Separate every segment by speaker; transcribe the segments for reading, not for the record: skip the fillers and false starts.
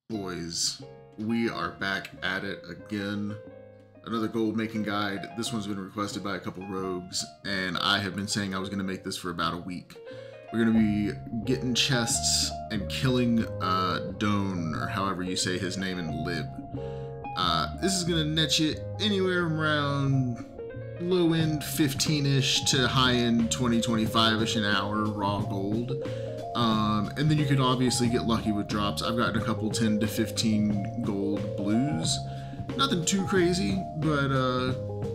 Speaker 1: Boys, we are back at it again. Another gold making guide. This one's been requested by a couple rogues, and I have been saying I was going to make this for about a week. We're going to be getting chests and killing Doan, or however you say his name in Lib. This is going to net you anywhere around low end 15-ish to high end 20-25-ish an hour raw gold. And then you could obviously get lucky with drops. I've gotten a couple 10 to 15 gold blues. Nothing too crazy, but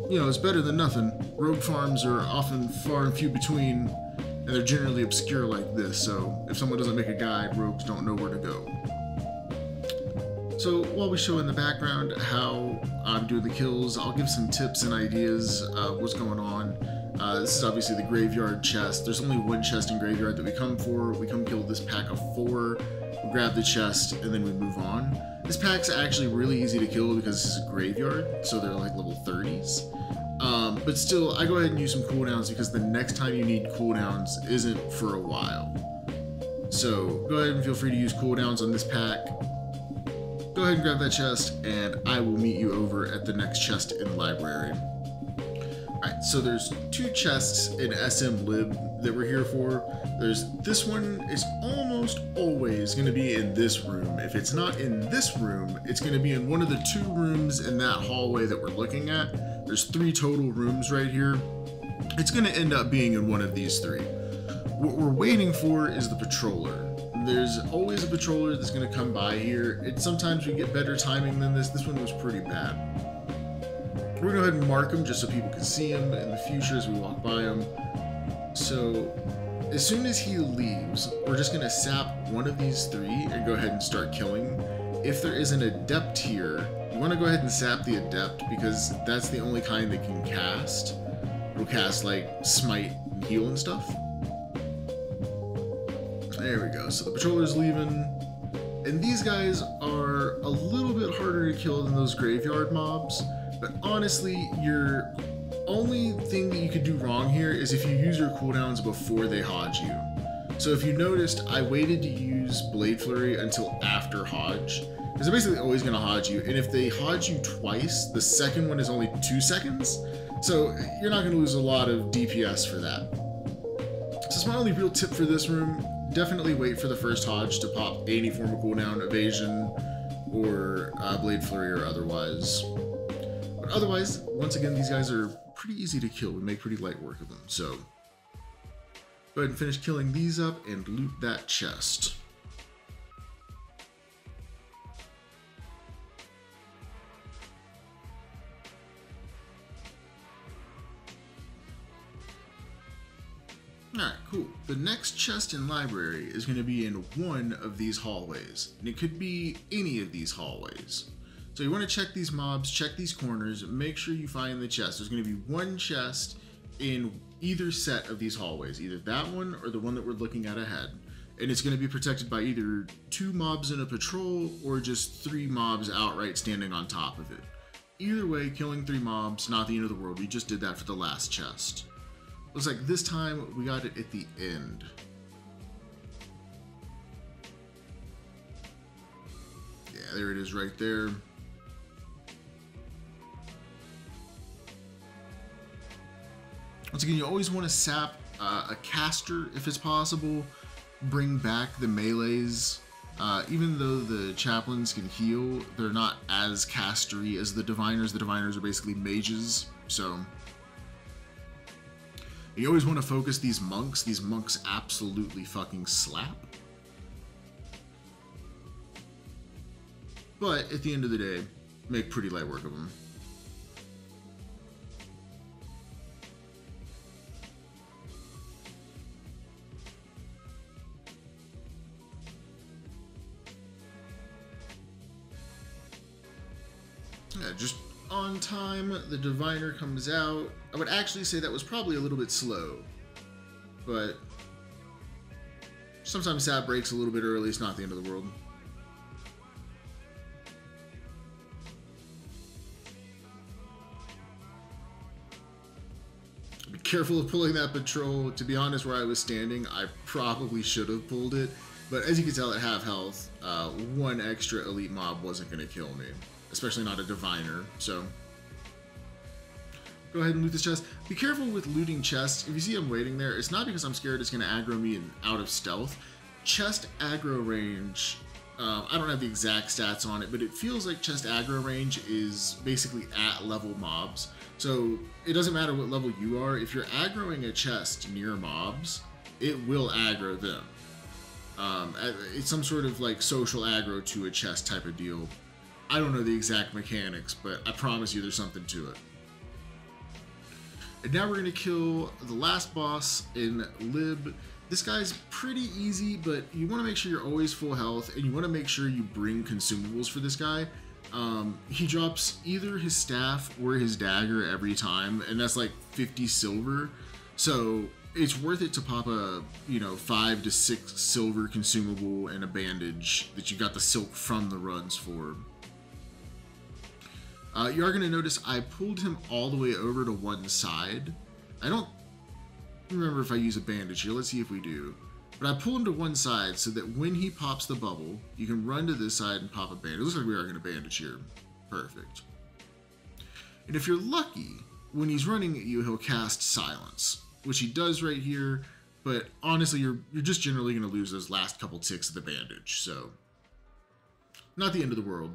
Speaker 1: you know, it's better than nothing. Rogue farms are often far and few between, and they're generally obscure like this, so if someone doesn't make a guide, rogues don't know where to go. So while we show in the background how I'm doing the kills, I'll give some tips and ideas of what's going on. This is obviously the graveyard chest. There's only one chest in graveyard that we come for. We come kill this pack of 4, we grab the chest, and then we move on. This pack's actually really easy to kill because this is a graveyard, so they're like level 30s. But still, I go ahead and use some cooldowns because the next time you need cooldowns isn't for a while. So go ahead and feel free to use cooldowns on this pack. Go ahead and grab that chest, and I will meet you over at the next chest in the library. Alright, so there's 2 chests in SM Lib that we're here for. There's this one is almost always going to be in this room. If it's not in this room, it's going to be in one of the 2 rooms in that hallway that we're looking at. There's 3 total rooms right here. It's going to end up being in one of these 3. What we're waiting for is the patroller. There's always a patroller that's going to come by here. Sometimes we get better timing than this. This one was pretty bad. We're going to go ahead and mark them just so people can see them in the future as we walk by them. So as soon as he leaves, we're just going to sap one of these 3 and go ahead and start killing. If there is an adept here, you want to go ahead and sap the adept because that's the only kind that can cast. It'll cast like smite and heal and stuff. There we go. So the patroller's leaving. And these guys are a little bit harder to kill than those graveyard mobs. But honestly, your only thing that you could do wrong here is if you use your cooldowns before they hodge you. So if you noticed, I waited to use Blade Flurry until after hodge. Because they're basically always going to hodge you. And if they hodge you twice, the second one is only 2 seconds. So you're not going to lose a lot of DPS for that. So that's my only real tip for this room. Definitely wait for the first hodge to pop any form of cooldown, evasion, or Blade Flurry or otherwise. But otherwise, once again, these guys are pretty easy to kill. We make pretty light work of them. So go ahead and finish killing these up and loot that chest. Alright, cool. The next chest in library is going to be in one of these hallways, and it could be any of these hallways. So you want to check these mobs, check these corners, make sure you find the chest. There's going to be one chest in either set of these hallways, either that one or the one that we're looking at ahead. And it's going to be protected by either 2 mobs in a patrol or just 3 mobs outright standing on top of it. Either way, killing 3 mobs, not the end of the world. We just did that for the last chest. Looks like this time we got it at the end. Yeah, there it is right there. Once again, you always want to sap a caster if it's possible. Bring back the melees. Even though the chaplains can heal, they're not as castery as the diviners. The diviners are basically mages, so you always want to focus these monks. These monks absolutely fucking slap. But at the end of the day, make pretty light work of them. Yeah, just on time, the diviner comes out. I would actually say that was probably a little bit slow, but sometimes sap breaks a little bit early. It's not the end of the world. Be careful of pulling that patrol. To be honest, where I was standing, I probably should have pulled it. But as you can tell at half health, one extra elite mob wasn't going to kill me, especially not a diviner. So go ahead and loot this chest. Be careful with looting chests. If you see I'm waiting there, it's not because I'm scared it's going to aggro me out of stealth. Chest aggro range, I don't have the exact stats on it, but it feels like chest aggro range is basically at level mobs. So it doesn't matter what level you are. If you're aggroing a chest near mobs, it will aggro them. It's some sort of like social aggro to a chest type of deal. I don't know the exact mechanics, but I promise you there's something to it. And now we're going to kill the last boss in Lib. This guy's pretty easy, but you want to make sure you're always full health, and you want to make sure you bring consumables for this guy. He drops either his staff or his dagger every time, and that's like 50 silver. So it's worth it to pop a 5 to 6 silver consumable and a bandage that you got the silk from the runs for. You are going to notice I pulled him all the way over to one side. I don't remember if I use a bandage here. Let's see if we do. But I pull him to one side so that when he pops the bubble, you can run to this side and pop a bandage. It looks like we are going to bandage here. Perfect. And if you're lucky, when he's running at you, he'll cast silence, which he does right here. But honestly, you're just generally going to lose those last couple ticks of the bandage. So not the end of the world.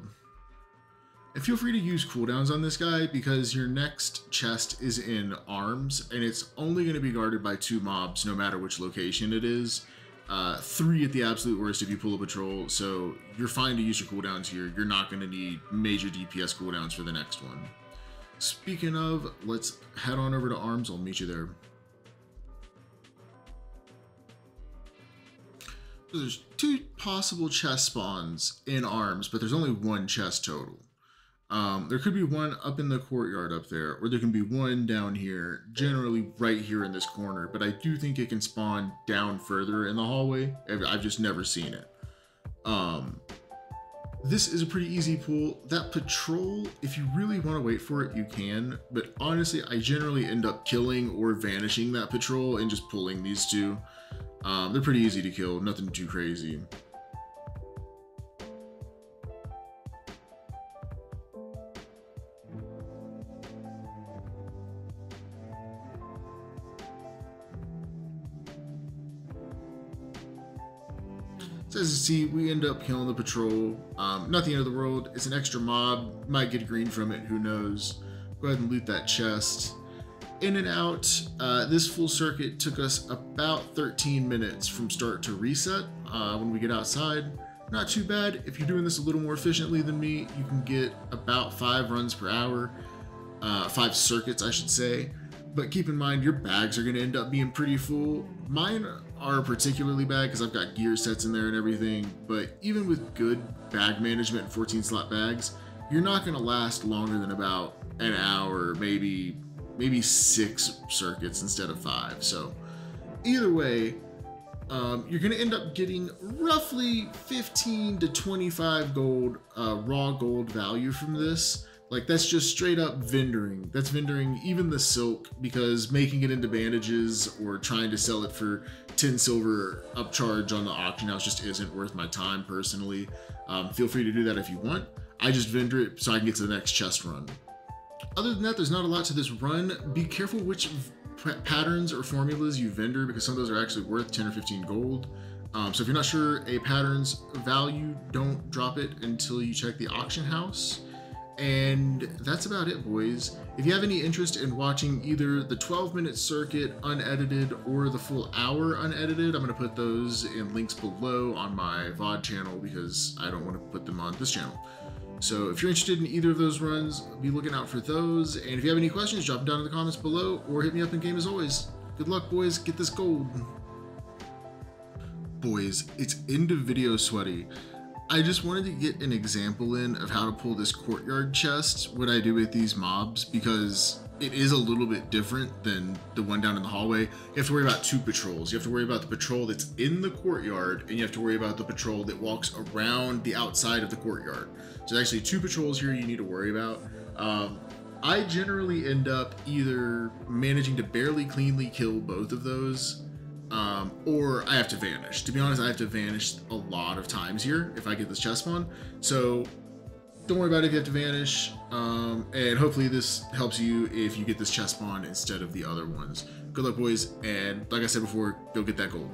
Speaker 1: And feel free to use cooldowns on this guy because your next chest is in arms and it's only going to be guarded by 2 mobs no matter which location it is. 3 at the absolute worst if you pull a patrol, so you're fine to use your cooldowns here. You're not going to need major DPS cooldowns for the next one. Speaking of, let's head on over to arms. I'll meet you there. So there's 2 possible chest spawns in arms, but there's only 1 chest total. There could be one up in the courtyard up there, or there can be one down here, generally right here in this corner, but I do think it can spawn down further in the hallway. I've just never seen it. This is a pretty easy pull. That patrol, if you really want to wait for it, you can, but honestly, I generally end up killing or vanishing that patrol and just pulling these 2. They're pretty easy to kill, nothing too crazy. So as you see, we end up killing the patrol. Not the end of the world. It's an extra mob. Might get a green from it. Who knows? Go ahead and loot that chest. In and out. This full circuit took us about 13 minutes from start to reset when we get outside. Not too bad. If you're doing this a little more efficiently than me, you can get about 5 runs per hour. 5 circuits, I should say. But keep in mind, your bags are going to end up being pretty full. Mine are particularly bad because I've got gear sets in there and everything, but even with good bag management and 14 slot bags, you're not going to last longer than about an hour, maybe 6 circuits instead of 5. So either way, you're going to end up getting roughly 15 to 25 gold, raw gold value from this. Like, that's just straight up vendoring. That's vendoring even the silk, because making it into bandages or trying to sell it for 10 silver upcharge on the auction house just isn't worth my time personally. Feel free to do that if you want. I just vendor it so I can get to the next chest run. Other than that, there's not a lot to this run. Be careful which patterns or formulas you vendor, because some of those are actually worth 10 or 15 gold. So if you're not sure a pattern's value, don't drop it until you check the auction house. And that's about it, boys. If you have any interest in watching either the 12-minute circuit unedited or the full hour unedited, I'm going to put those in links below on my VOD channel because I don't want to put them on this channel. So if you're interested in either of those runs, be looking out for those. And if you have any questions, drop them down in the comments below or hit me up in game as always. Good luck, boys. Get this gold. Boys, it's end of video sweaty. I just wanted to get an example in of how to pull this courtyard chest, what I do with these mobs, because it is a little bit different than the one down in the hallway. You have to worry about 2 patrols. You have to worry about the patrol that's in the courtyard, and you have to worry about the patrol that walks around the outside of the courtyard. So there's actually 2 patrols here you need to worry about. I generally end up either managing to barely cleanly kill both of those, or I have to vanish. To be honest, I have to vanish a lot of times here if I get this chest spawn. So don't worry about it if you have to vanish. And hopefully this helps you if you get this chest spawn instead of the other ones. Good luck, boys, and like I said before, go get that gold.